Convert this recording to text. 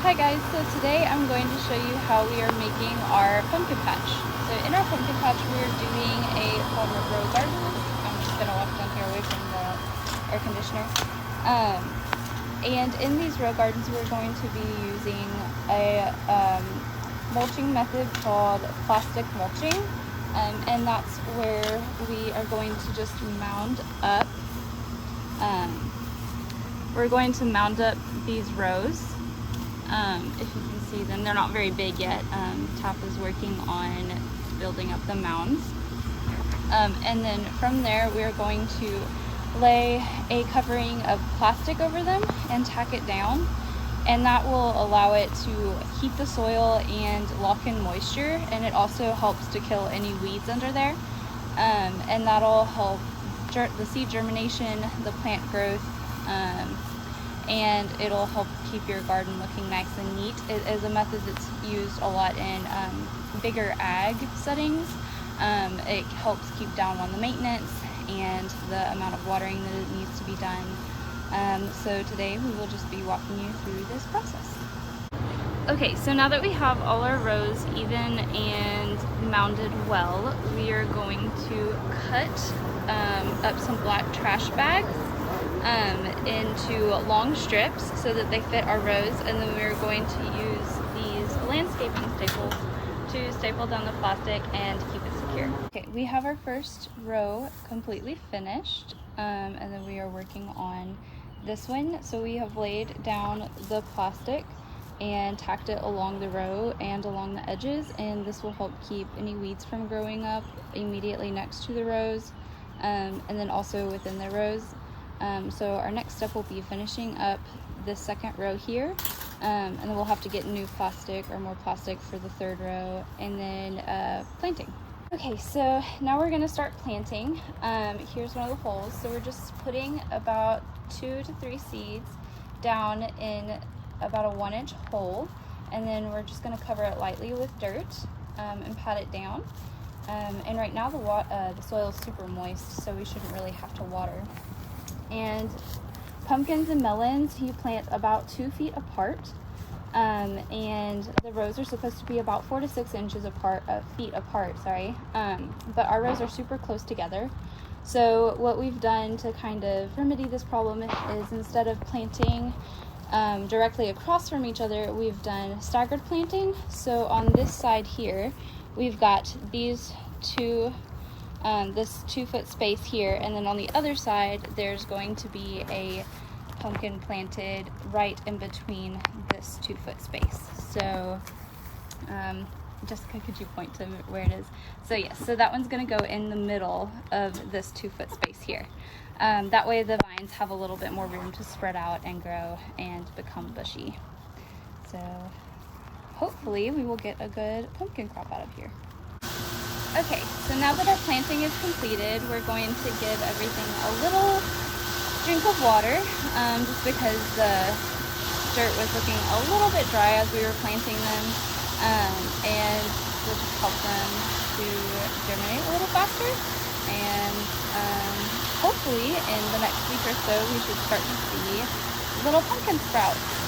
Hi guys, so today I'm going to show you how we are making our pumpkin patch. So in our pumpkin patch we're doing a form of row garden. I'm just going to walk down here away from the air conditioner. And in these row gardens we're going to be using a mulching method called plastic mulching. And that's where we are going to just mound up. We're going to mound up these rows. If you can see them, they're not very big yet. Tap is working on building up the mounds. And then from there, we're going to lay a covering of plastic over them and tack it down. And that will allow it to heat the soil and lock in moisture. And it also helps to kill any weeds under there. And that'll help the seed germination, the plant growth, and it'll help keep your garden looking nice and neat. It is a method that's used a lot in bigger ag settings. It helps keep down on the maintenance and the amount of watering that it needs to be done. So today we will just be walking you through this process. Okay, so now that we have all our rows even and mounded well, we are going to cut up some black trash bags into long strips so that they fit our rows, and then we're going to use these landscaping staples to staple down the plastic and keep it secure. Okay, we have our first row completely finished, and then we are working on this one. So we have laid down the plastic and tacked it along the row and along the edges, and this will help keep any weeds from growing up immediately next to the rows, and then also within the rows. So our next step will be finishing up this second row here, and then we'll have to get new plastic or more plastic for the third row, and then planting. Okay, so now we're going to start planting. Here's one of the holes. So we're just putting about 2 to 3 seeds down in about a 1-inch hole, and then we're just going to cover it lightly with dirt and pat it down. And right now the soil is super moist, so we shouldn't really have to water. And pumpkins and melons you plant about 2 feet apart, and the rows are supposed to be about 4 to 6 inches apart, feet apart, sorry. But our rows are super close together. So what we've done to kind of remedy this problem is, instead of planting directly across from each other, we've done staggered planting. So on this side here, we've got these this 2-foot space here, and then on the other side there's going to be a pumpkin planted right in between this 2-foot space. So Jessica, could you point to where it is? So yes, so that one's going to go in the middle of this 2-foot space here. That way the vines have a little bit more room to spread out and grow and become bushy. So hopefully we will get a good pumpkin crop out of here. Okay, so now that our planting is completed, we're going to give everything a little drink of water, just because the dirt was looking a little bit dry as we were planting them, and we'll just help them to germinate a little faster. And hopefully in the next week or so we should start to see little pumpkin sprouts.